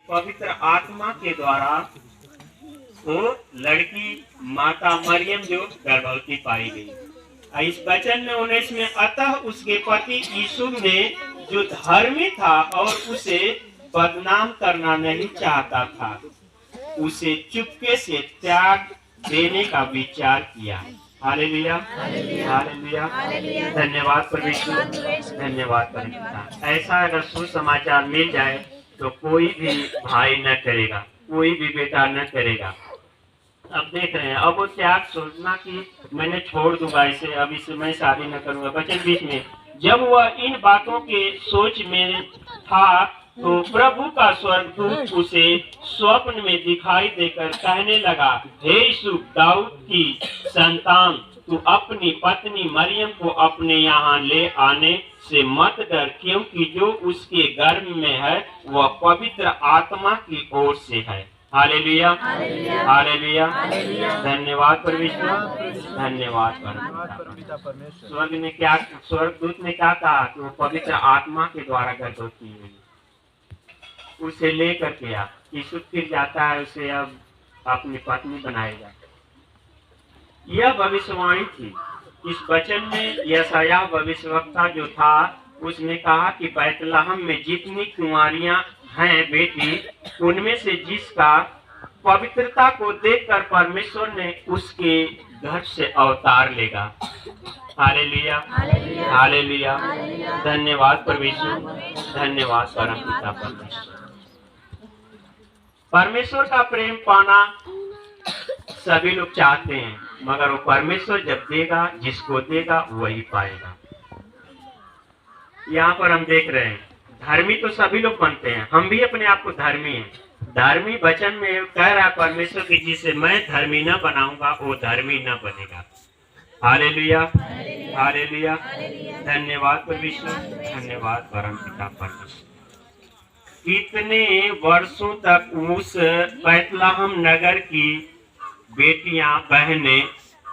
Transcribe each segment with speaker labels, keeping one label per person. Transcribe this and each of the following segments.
Speaker 1: पवित्र आत्मा के द्वारा वो लड़की माता मरियम जो गर्भवती पाई गई। इस वचन में 19 में अतः उसके पति यीशु ने जो धर्मी था और उसे बदनाम करना नहीं चाहता था, उसे चुपके से त्याग देने का विचार किया। हालेलुया, हालेलुया, धन्यवाद परमेश्वर, धन्यवाद परमेश्वर। ऐसा अगर सुसमाचार मिल जाए तो कोई भी भाई न करेगा, कोई भी बेटा न करेगा। अब देख रहे हैं, अब वो त्याग सोचना कि मैंने छोड़ दूंगा इसे, अब इसे मैं शादी न करूंगा। वचन 20 में जब वह इन बातों के सोच में था तो प्रभु का स्वर्गदूत उसे स्वप्न में दिखाई देकर कहने लगा, हे यूसुफ दाऊद की संतान, तू अपनी पत्नी मरियम को अपने यहाँ ले आने से मत डर, क्योंकि जो उसके गर्भ में है वह पवित्र आत्मा की ओर से है। हालेलुया, हालेलुया, धन्यवाद परमेश्वर, धन्यवाद परमेश्वर। स्वर्गदूत ने क्या कहा कि वो पवित्र आत्मा के द्वारा गर्भवती हुई। उसे लेकर के यीशु फिर जाता है, उसे अब अपनी पत्नी बनाएगा। यह भविष्यवाणी थी। इस वचन में यशायाह भविष्यवक्ता जो था उसने कहा कि बैतलहम में जितनी कुंवारियां हैं बेटी, उनमें से जिसका पवित्रता को देखकर परमेश्वर ने उसके घर से अवतार लेगा। हालेलुया, हालेलुया, धन्यवाद परमेश्वर, धन्यवाद परमपिता परमेश्वर। परमेश्वर का प्रेम पाना सभी लोग चाहते हैं, मगर वो परमेश्वर जब देगा, जिसको देगा वही पाएगा। यहाँ पर हम देख रहे हैं धर्मी तो सभी लोग बनते हैं, हम भी अपने आप को धर्मी हैं। धर्मी वचन में कह रहा है परमेश्वर की, जिसे मैं धर्मी न बनाऊंगा वो धर्मी न बनेगा। हालेलुया, हालेलुया, धन्यवाद परमेश्वर, धन्यवाद परमपिता परमेश्वर। कितने वर्षों तक उस बैतलहम नगर की बेटियां बहनें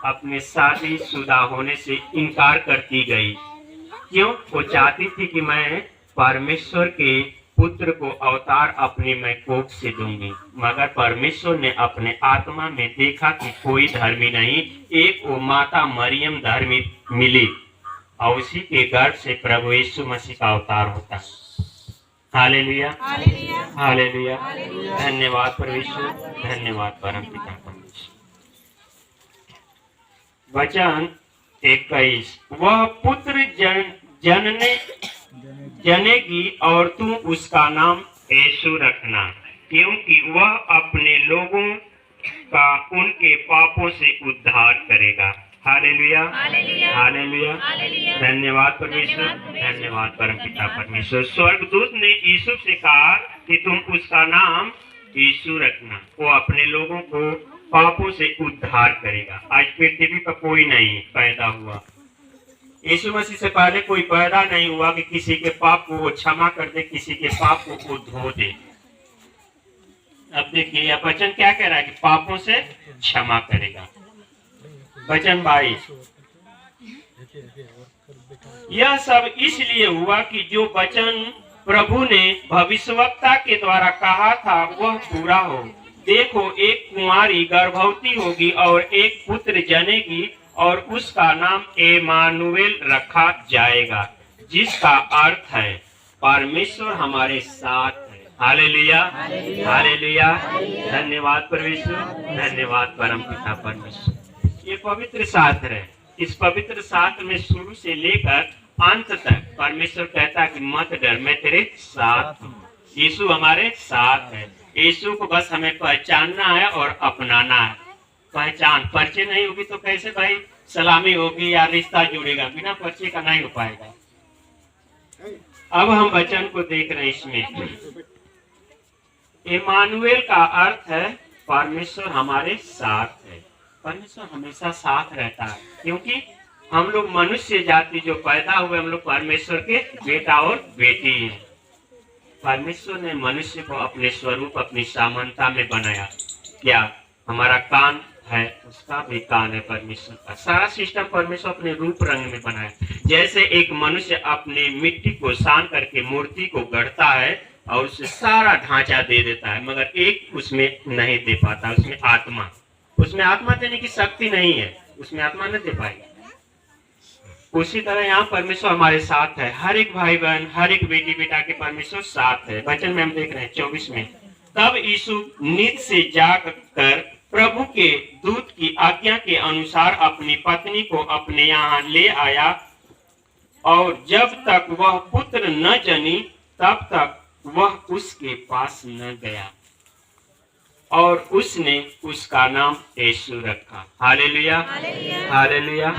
Speaker 1: अपने शादीशुदा होने से इनकार करती गई। क्यों? वो चाहती थी कि मैं परमेश्वर के पुत्र को अवतार अपने मैं कोख से दूंगी, मगर परमेश्वर ने अपने आत्मा में देखा कि कोई धर्मी नहीं, एक वो माता मरियम धर्मी मिली और उसी के गर्भ से प्रभु यीशु मसीह का अवतार होता है। हालेलुया, हालेलुया, धन्यवाद परमेश्वर, धन्यवाद परमपिता परमेश्वर। वचन 21 वह पुत्र जनेगी और तू उसका नाम यीशु रखना, क्योंकि वह अपने लोगों का उनके पापों से उद्धार करेगा। हालेलुया, हालेलुया, धन्यवाद परमेश्वर, धन्यवाद परमपिता परमेश्वर। स्वर्गदूत ने यीशु से कहा कि तुम उसका नाम यीशु रखना, वो अपने लोगों को पापों से उद्धार करेगा। आज पृथ्वी पर कोई नहीं पैदा हुआ, यीशु मसीह से पहले कोई पैदा नहीं हुआ कि किसी के पाप को वो क्षमा कर दे, किसी के पाप को वो धो दे। अब देखिए यह वचन क्या कह रहा है कि पापों से क्षमा करेगा। वचन 22 यह सब इसलिए हुआ कि जो वचन प्रभु ने भविष्यवक्ता के द्वारा कहा था वह पूरा हो। देखो, एक कुंवारी गर्भवती होगी और एक पुत्र जनेगी और उसका नाम इम्मानुएल रखा जाएगा, जिसका अर्थ है परमेश्वर हमारे साथ है। हालेलुया, हालेलुया, धन्यवाद परमेश्वर, धन्यवाद परमपिता परमेश्वर। ये पवित्र शास्त्र है। इस पवित्र शास्त्र में शुरू से लेकर अंत तक परमेश्वर कहता है कि मत डर, मैं तेरे साथ हूँ। यीशु हमारे साथ है। यीशु को बस हमें पहचानना है और अपनाना है। पहचान, परिचय नहीं होगी तो कैसे भाई सलामी होगी या रिश्ता जुड़ेगा? बिना परिचय का नहीं हो पाएगा। अब हम वचन को देख रहे हैं। इसमें इम्मानुएल का अर्थ है परमेश्वर हमारे साथ है। परमेश्वर हमेशा साथ रहता है, क्योंकि हम लोग मनुष्य जाति जो पैदा हुए, हम लोग परमेश्वर के बेटा और बेटी हैं। परमेश्वर ने मनुष्य को अपने स्वरूप, अपनी समानता में बनाया। क्या हमारा कान है, उसका भी कान है परमेश्वर का। सारा सिस्टम परमेश्वर अपने रूप रंग में बनाया। जैसे एक मनुष्य अपने मिट्टी को सान करके मूर्ति को गढ़ता है, और उसे सारा ढांचा दे देता है, मगर एक उसमें नहीं दे पाता, उसमें आत्मा देने की शक्ति नहीं है, उसमें आत्मा नहीं दे पाएगी। उसी तरह यहाँ परमेश्वर हमारे साथ है, हर एक भाई बहन, हर एक बेटी बेटा के परमेश्वर साथ है। वचन में हम देख रहे हैं 24 में, तब यीशु नींद से जाग कर प्रभु के दूत की आज्ञा के अनुसार अपनी पत्नी को अपने यहाँ ले आया, और जब तक वह पुत्र न जनी तब तक वह उसके पास न गया, और उसने उसका नाम यीशु रखा। हालेलुया, हालेलुया,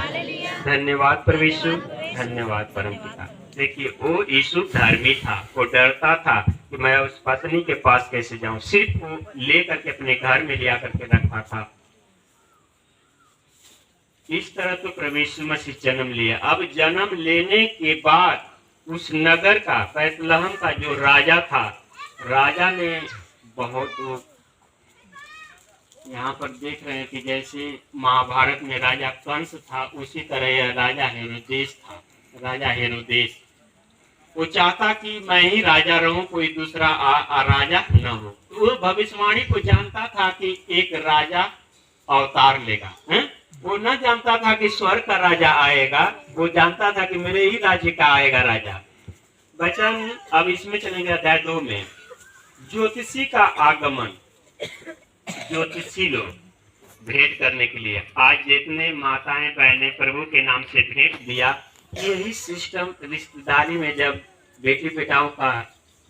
Speaker 1: धन्यवाद प्रभु यीशु, धन्यवाद परमपिता। देखिए, वो यीशु धर्मी था, वो डरता था कि मैं उस पत्नी के पास कैसे जाऊं, सिर्फ वो लेकर के अपने घर में ले आकर के रखा था। इस तरह तो प्रभु यीशु मसीह जन्म लिया। अब जन्म लेने के बाद उस नगर का, बैतलहम का जो राजा था, राजा ने बहुत, यहाँ पर देख रहे हैं कि जैसे महाभारत में राजा कंस था, उसी तरह यह राजा हेरोदेस था। राजा हेरोदेस वो चाहता कि मैं ही राजा रहूं, कोई दूसरा राजा न हो। तो वो भविष्यवाणी को जानता था कि एक राजा अवतार लेगा, है? वो न जानता था कि स्वर्ग का राजा आएगा, वो जानता था कि मेरे ही राज्य का आएगा राजा। वचन अब इसमें चलेंगे अध्याय 2 में, ज्योतिषी का आगमन। ज्योतिषी लोग भेंट करने के लिए, आज जितने माताएं बहनें प्रभु के नाम से भेंट दिया, यही सिस्टम रिश्तेदारी में जब बेटी बेटाओं का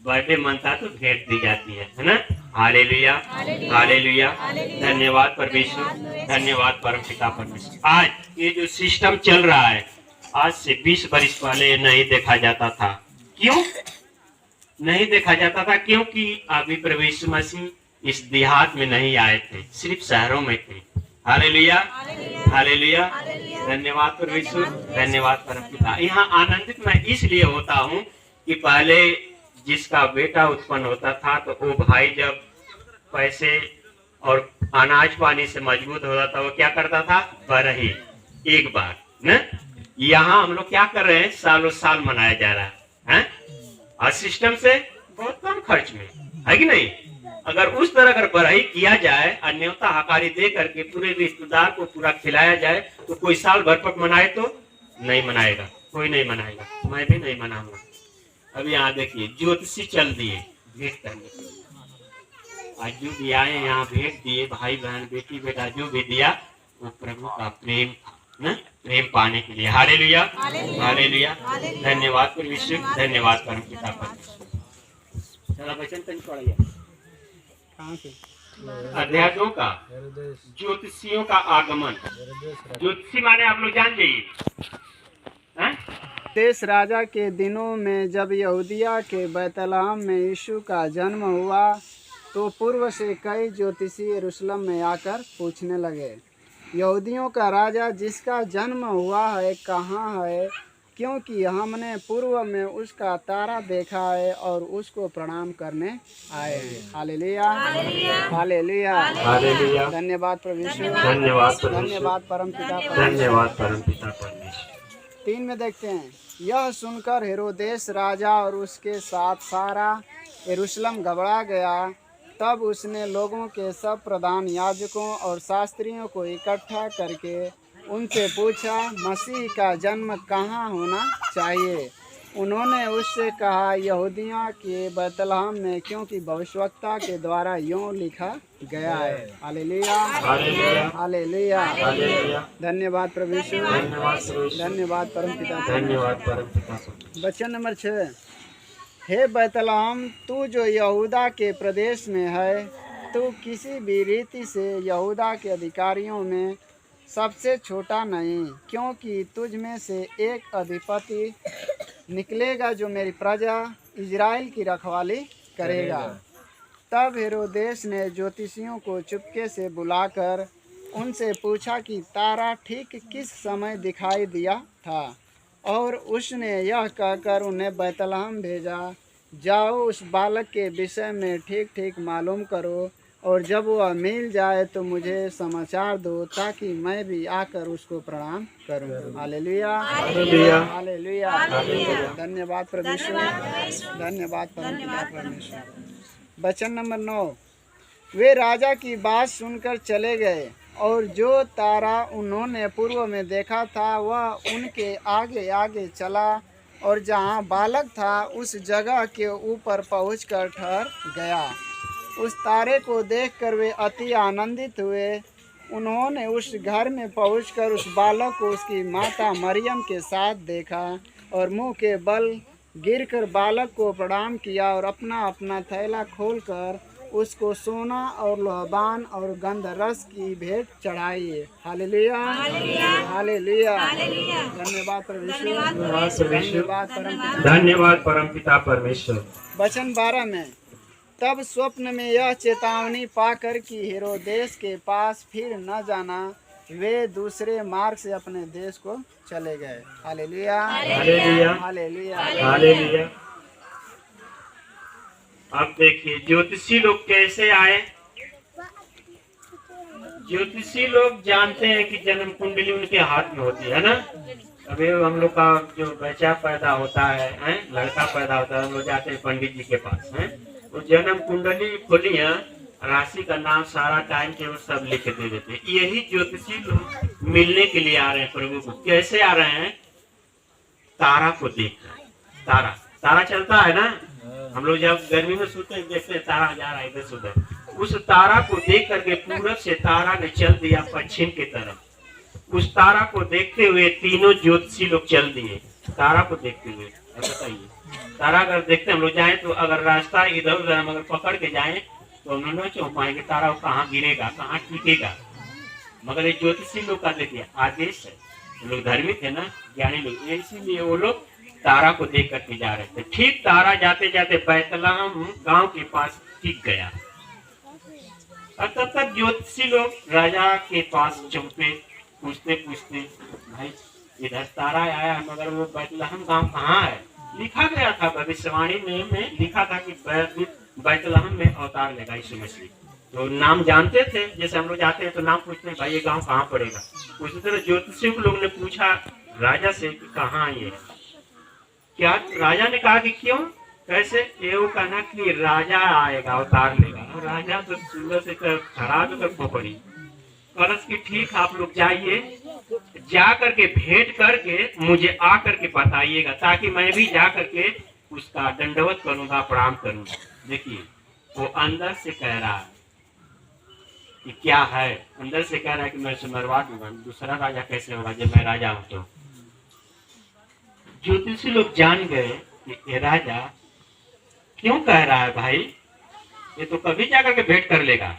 Speaker 1: बर्थडे मनता है तो भेंट दी जाती है ना। हालेलुया, हालेलुया, धन्यवाद परमेश्वर, धन्यवाद परमपिता परमेश्वर। आज ये जो सिस्टम चल रहा है, आज से 20 वर्ष पहले ये नहीं देखा जाता था। क्यों नहीं देखा जाता था? क्योंकि अभी प्रभु यीशु मसीह इस देहात में नहीं आए थे, सिर्फ शहरों में थे। हालेलुया, हालेलुया, धन्यवाद परमेश्वर, धन्यवाद परमपिता। यहाँ आनंदित मैं इसलिए होता हूँ कि पहले जिसका बेटा उत्पन्न होता था तो वो भाई जब पैसे और अनाज पानी से मजबूत होता था, वो क्या करता था? बरही एक बार न। यहाँ हम लोग क्या कर रहे हैं? सालों साल मनाया जा रहा है, और सिस्टम से बहुत कम खर्च में, है कि नहीं? अगर उस तरह अगर बरही किया जाए, अन्योता हकारी दे करके पूरे रिश्तेदार को पूरा खिलाया जाए, तो कोई साल भर पर मनाए तो नहीं मनाएगा, कोई नहीं मनाएगा, मैं भी नहीं मनाऊंगा। अब यहाँ देखिए, ज्योतिषी चल दिए भेंट करने के लिए। आज जो भी आए यहाँ भेंट दिए, भाई बहन बेटी बेटा जो भी दिया, वो प्रभु का प्रेम था न, प्रेम पाने के लिए। हालेलुया, हालेलुया, धन्यवाद परमेश्वर, धन्यवाद परमपिता परमेश्वर। चला वचन तक पढ़िए अध्याय 2 का, ज्योतिषियों का आगमन। ज्योतिषी माने आप लोग जान जाइए।
Speaker 2: देश राजा के दिनों में जब यहूदिया के बैतलहम में यीशु का जन्म हुआ, तो पूर्व से कई ज्योतिषी यरूशलेम में आकर पूछने लगे, यहूदियों का राजा जिसका जन्म हुआ है कहाँ है? क्योंकि हमने पूर्व में उसका तारा देखा है और उसको प्रणाम करने आए हैं। हालेलुया, हालेलुया,
Speaker 1: हालेलुया,
Speaker 2: धन्यवाद प्रभु यीशु,
Speaker 1: धन्यवाद,
Speaker 2: धन्यवाद परमपिता,
Speaker 1: धन्यवाद परमपिता परमेश्वर।
Speaker 2: 3 में देखते हैं, यह सुनकर हेरोदेस राजा और उसके साथ सारा यरूशलेम घबरा गया। तब उसने लोगों के सब प्रधान याजकों और शास्त्रियों को इकट्ठा करके उनसे पूछा, मसीह का जन्म कहाँ होना चाहिए? उन्होंने उससे कहा, यहूदिया के बैतलहम में, क्योंकि भविष्यवक्ता के द्वारा यूं लिखा गया है। हालेलुया, हालेलुया, धन्यवाद प्रभु यीशु, धन्यवाद परमपिता,
Speaker 1: धन्यवाद परमपिता।
Speaker 2: वचन नंबर 6, हे बैतलहम, तू जो यहूदा के प्रदेश में है, तू किसी भी रीति से यहूदा के अधिकारियों में सबसे छोटा नहीं, क्योंकि तुझ में से एक अधिपति निकलेगा जो मेरी प्रजा इजराइल की रखवाली करेगा। तब हेरोदेस ने ज्योतिषियों को चुपके से बुलाकर उनसे पूछा कि तारा ठीक किस समय दिखाई दिया था, और उसने यह कहकर उन्हें बैतलहम भेजा, जाओ उस बालक के विषय में ठीक ठीक मालूम करो और जब वह मिल जाए तो मुझे समाचार दो, ताकि मैं भी आकर उसको प्रणाम करूं। Hallelujah,
Speaker 1: hallelujah,
Speaker 2: hallelujah. धन्यवाद परमेश्वर, धन्यवाद परमपिता परमेश्वर। वचन नंबर 9। वे राजा की बात सुनकर चले गए, और जो तारा उन्होंने पूर्व में देखा था वह उनके आगे आगे चला, और जहाँ बालक था उस जगह के ऊपर पहुंचकर ठहर गया। उस तारे को देखकर वे अति आनंदित हुए। उन्होंने उस घर में पहुंचकर उस बालक को उसकी माता मरियम के साथ देखा, और मुंह के बल गिरकर बालक को प्रणाम किया, और अपना अपना थैला खोलकर उसको सोना और लोहबान और गंधरस की भेंट चढ़ाई। Hallelujah, hallelujah. धन्यवाद परमेश्वर, धन्यवाद परमपिता,
Speaker 1: धन्यवाद परमपिता परमेश्वर।
Speaker 2: वचन 12 में, तब स्वप्न में यह चेतावनी पाकर कि हेरोदेस के पास फिर न जाना, वे दूसरे मार्ग से अपने देश को चले गए। Hallelujah,
Speaker 1: hallelujah,
Speaker 2: hallelujah,
Speaker 1: hallelujah. अब देखिए ज्योतिषी लोग कैसे आए। ज्योतिषी लोग जानते हैं कि जन्म कुंडली उनके हाथ में होती है ना। अभी हम लोग का जो बच्चा पैदा होता है, लड़का पैदा होता है, हम लोग जाते हैं पंडित जी के पास हैं, वो जन्म कुंडली खोली है, राशि का नाम सारा टाइम टेबल सब लिख दे देते हैं। यही ज्योतिषी लोग मिलने के लिए आ रहे हैं प्रभु को। कैसे आ रहे हैं? तारा को देख रहे। तारा तारा चलता है ना, हम लोग जब गर्मी में सोते हैं देखते हैं तारा जा रहा है इधर से उधर। उस तारा को देख करके पूरब से तारा ने चल दिया पश्चिम की तरफ। उस तारा को देखते हुए तीनों ज्योतिषी लोग चल दिए। तारा को देखते हुए बताइए, तारा अगर देखते हम लोग जाए तो अगर रास्ता इधर उधर हम अगर पकड़ के जाए तो हम लोग नहीं चौंक पाएंगे तारा कहाँ गिरेगा, कहाँ टिकेगा। मगर ये ज्योतिषी लोग का देखिए आदेश है। लोग धार्मिक है ना, ज्ञानी लोग, इसीलिए वो लोग तारा को देख करके जा रहे थे। ठीक तारा जाते जाते बैतलहम गांव के पास टिक गया। और तब तक ज्योतिषी लोग राजा के पास चौंके, पूछते पूछते, भाई इधर तारा आया मगर वो बैतलहम गांव कहाँ है? लिखा गया था भविष्यवाणी में लिखा था कि बैतलहम में अवतार लेगा यीशु मसीह। तो नाम जानते थे, जैसे हम लोग जाते हैं तो नाम पूछते हैं, भाई ये गांव कहाँ पड़ेगा। उसी तरह ज्योतिषी लोग ने पूछा राजा से कि कहाँ ये है। क्या राजा ने कहा कि क्यों, कैसे? ये वो कहना कि राजा आएगा अवतार लेगा। और राजा तो सुंदर से खराब होकर खोपड़ी कलश की, ठीक आप लोग जाइए, जा करके भेंट करके मुझे आ करके बताइएगा, ताकि मैं भी जा करके उसका दंडवत करूंगा, प्रणाम करूंगा। देखिए वो अंदर से कह रहा है कि क्या है, अंदर से कह रहा है कि मैं उसे मरवा दूंगा। दूसरा राजा कैसे होगा जब मैं राजा हूं? तो ज्योतिषी लोग जान गए कि ये राजा क्यों कह रहा है, भाई ये तो कभी जाकर के भेंट कर लेगा।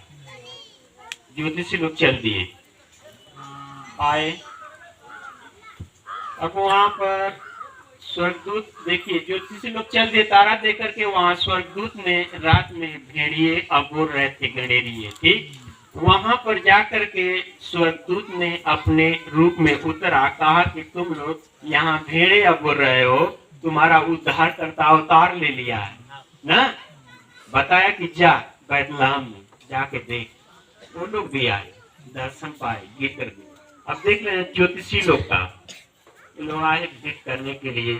Speaker 1: ज्योतिषी लोग चल दिए, आए। अब वहां पर स्वर्गदूत, देखिए ज्योतिषी लोग चल दिए तारा देख करके। वहां स्वर्गदूत ने रात में भेड़िए अबोर रहे थे, गणेरिए, ठीक। वहां पर जाकर के स्वर्गदूत ने अपने रूप में उतरा, कहा कि तुम लोग यहाँ भेड़े अबोर रहे हो, तुम्हारा उद्धार करता अवतार ले लिया है ना। बताया कि जा बैतलहम में जाके देख। वो लोग भी आए, दर्शन पाए, गिर कर गए। अब देख लें ज्योतिषी लोग का, लोग आए भेंट करने के लिए,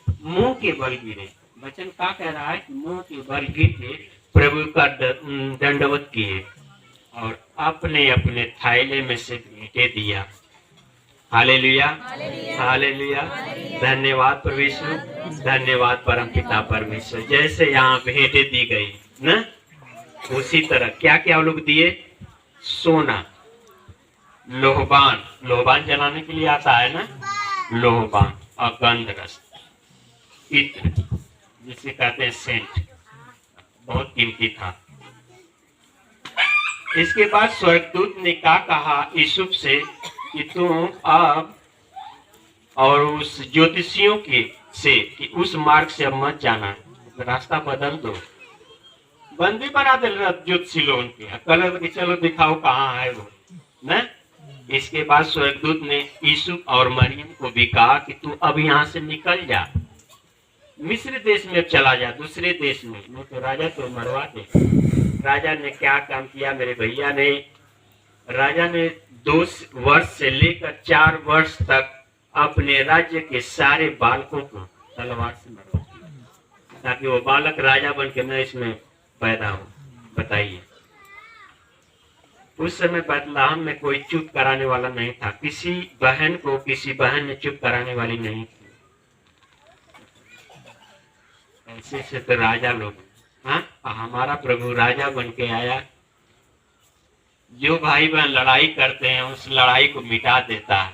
Speaker 1: मुंह के बल गिरे। वचन क्या कह रहा है? मुंह के बल गिर के प्रभु का दंडवत किए और अपने अपने थैले में से भेंटे दिया। Hallelujah, hallelujah. धन्यवाद परमेश्वर, धन्यवाद परमपिता परमेश्वर। जैसे यहाँ भेंटे दी गई ना, उसी तरह क्या क्या लोग दिए? सोना, लोहबान, लोहबान जलाने के लिए आता है ना, लोहबान, और गंधरस, इत्र जिसे कहते हैं सेंट, बहुत कीमती था। इसके बाद स्वर्गदूत ने क्या कहा यूसुफ से कि तुम अब और उस ज्योतिषियों के से कि उस मार्ग से अब मत जाना, रास्ता बदल दो। बंदी बना दे ज्योतिषी लोगों के, कलर के चलो दिखाओ कहाँ है वो ना। इसके बाद स्वर्गदूत ने यूसुफ और मरियम को भी कहा कि तू अब यहाँ से निकल जा, मिस्र देश में चला जा, दूसरे देश में, नहीं तो राजा तो मरवा दे। राजा ने क्या काम किया मेरे भैया ने, राजा ने 2 वर्ष से लेकर 4 वर्ष तक अपने राज्य के सारे बालकों को तलवार से मरवा दिया, ताकि वो बालक राजा बन के न इसमें पैदा हो। बताइए, उस समय बदलाम में कोई चुप कराने वाला नहीं था, किसी बहन को किसी बहन ने चुप कराने वाली नहीं थी। ऐसे से तो राजा लोग, हाँ, हमारा प्रभु राजा बन के आया, जो भाई बहन लड़ाई करते हैं उस लड़ाई को मिटा देता है,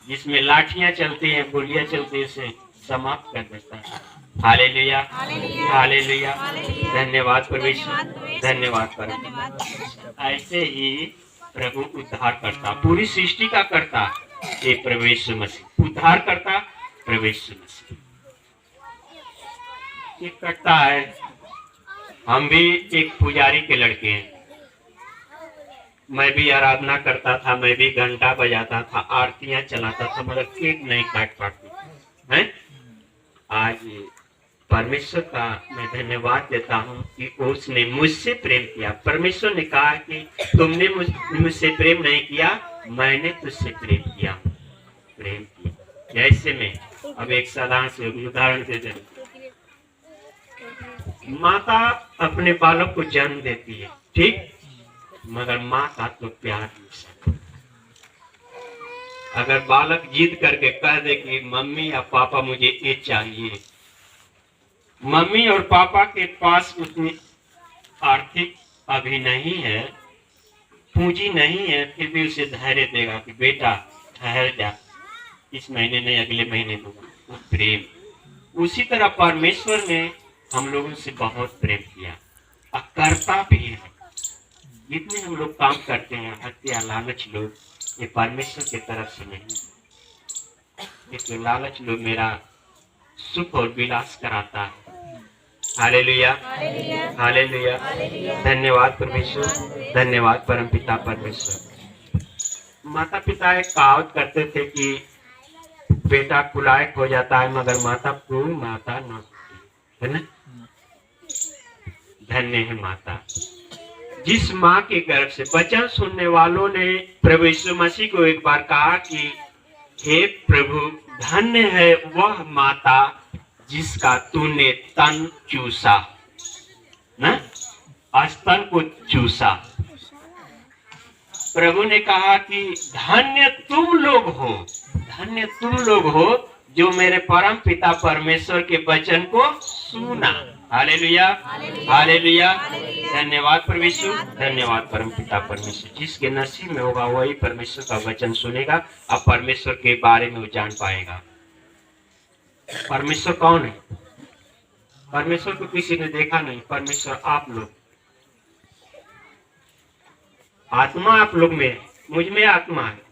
Speaker 1: जिसमें लाठियां चलती हैं गोलियां चलती है उसे समाप्त कर देता है। हालेलुया, हालेलुया, धन्यवाद परमेश्वर, धन्यवाद परमेश्वर। ऐसे ही प्रभु उद्धार करता, पूरी सृष्टि का करता ये प्रभु यीशु मसीह, उद्धार करता प्रभु यीशु मसीह ये करता है। हम भी एक पुजारी के लड़के हैं, मैं भी आराधना करता था, मैं भी घंटा बजाता था, आरतियां चलाता था, मगर केक नहीं काट पाती है। आज परमेश्वर का मैं धन्यवाद देता हूँ कि उसने मुझसे प्रेम किया। परमेश्वर ने कहा कि तुमने मुझसे प्रेम नहीं किया, मैंने तुझसे प्रेम किया, प्रेम किया। जैसे में अब एक साधारण से उदाहरण दे दें, माता अपने बालक को जन्म देती है, ठीक, मगर माँ का तो प्यार नहीं सकता। अगर बालक जिद करके कह दे कि मम्मी या पापा मुझे ये चाहिए, मम्मी और पापा के पास उतनी आर्थिक अभी नहीं है, पूंजी नहीं है, फिर भी उसे धैर्य देगा कि बेटा ठहर जा, इस महीने नहीं अगले महीने दूंगा। वो प्रेम। उसी तरह परमेश्वर ने हम लोगों से बहुत प्रेम किया और करता भी है। जितने हम लोग काम करते हैं, हत्या लालच लोग, ये परमेश्वर की तरफ से नहीं। इसमें लालच लोग मेरा सुख और विलास कराता है। हालेलुया, हालेलुया, धन्यवाद परमेश्वर, धन्यवाद परमपिता परमेश्वर। माता पिता एक कहावत करते थे कि बेटा कुलायक हो जाता है मगर माता पूर्ण माता न होती है ना। धन्य है माता, जिस माँ के गर्भ से वचन सुनने वालों ने प्रभु यीशु मसीह को एक बार कहा कि हे प्रभु, धन्य है वह माता जिसका तूने तन चूसा, ना स्तन को चूसा। प्रभु ने कहा कि धन्य तुम लोग हो, धन्य तुम लोग हो जो मेरे परम पिता परमेश्वर के वचन को सुना। हालेलुया, हालेलुया, धन्यवाद परमेश्वर, धन्यवाद परम पिता परमेश्वर। जिसके नसीब में होगा वही परमेश्वर का वचन सुनेगा और परमेश्वर के बारे में वो जान पाएगा। परमेश्वर कौन है? परमेश्वर को किसी ने देखा नहीं। परमेश्वर आप लोग, आत्मा आप लोग में, मुझ में आत्मा है।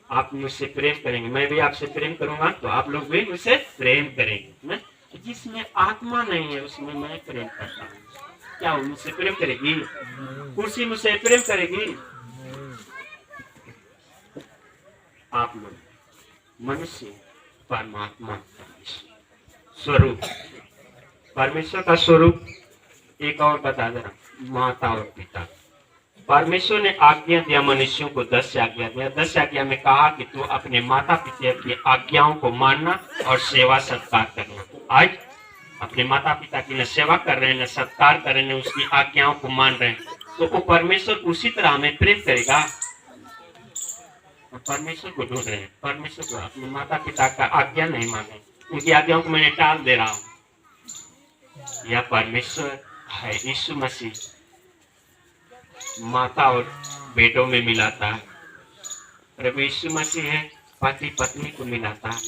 Speaker 1: आप मुझसे प्रेम करेंगे, मैं भी आपसे प्रेम करूंगा, तो आप लोग भी मुझसे प्रेम करेंगे। जिसमें आत्मा नहीं है उसमें मैं प्रेम करता हूँ। क्या वो मुझसे प्रेम करेगी? कुर्सी मुझसे प्रेम करेगी? आप लोग मनुष्य, परमात्मा स्वरूप, परमेश्वर का स्वरूप एक और बता दे रहा, माता और पिता। परमेश्वर ने आज्ञा दिया मनुष्यों को, 10 आज्ञा दिया। 10 आज्ञा में कहा कि तू अपने माता पिता की आज्ञाओं को मानना और सेवा सत्कार करना। आज अपने माता पिता की न सेवा कर रहे हैं, न सत्कार कर रहे हैं, उसकी आज्ञाओं को मान रहे हैं, तो वो परमेश्वर उसी तरह हमें प्रेम करेगा। और परमेश्वर को ढूंढ रहे हैं, परमेश्वर को, अपने माता पिता का आज्ञा नहीं माने, उनकी आज्ञाओं को मैंने टाल दे रहा हूँ। यह परमेश्वर है। यीशु मसीह माता और बेटों में मिलाता है। प्रभु यीशु मसीह है, पति पत्नी को मिलाता है।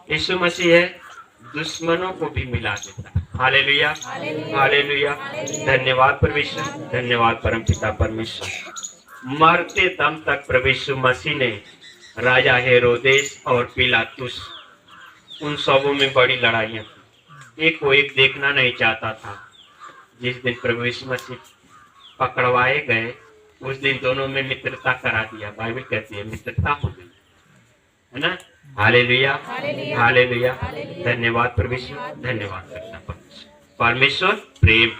Speaker 1: यीशु मसीह है, दुश्मनों को भी मिला देता है। हालेलुया, हालेलुया, धन्यवाद परमेश्वर, धन्यवाद परमपिता परमेश्वर। मरते दम तक प्रभु यीशु मसीह ने राजा हेरोदेस और पिलातुस, उन सबों में बड़ी लड़ाइयां थी। एक को एक देखना नहीं चाहता था। जिस दिन प्रभु यीशु मसीह पकड़वाए गए उस दिन दोनों में मित्रता करा दिया। बाइबल कहती है मित्रता हो गई, है ना। हालेलुया, हालेलुया, धन्यवाद परमेश्वर, धन्यवाद करता परमेश्वर। परमेश्वर प्रेम,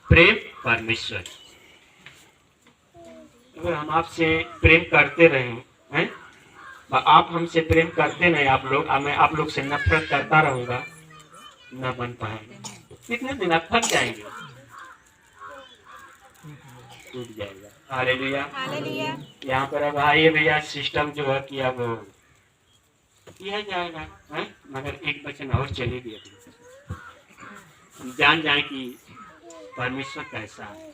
Speaker 1: प्रेम परमेश्वर। अगर हम आपसे प्रेम करते रहे हैं, आप हमसे प्रेम करते नहीं, आप लोग, मैं आप लोग से नफरत करता रहूंगा, न बन पाएगा। कितने दिन आप थक जाएंगे, टूट जाएगा। हालेलुया। यहाँ पर अब आइए भैया, सिस्टम जो है कि अब किया जाएगा है, मगर एक वचन और चलेगी। हम जान जाए कि परमेश्वर कैसा है।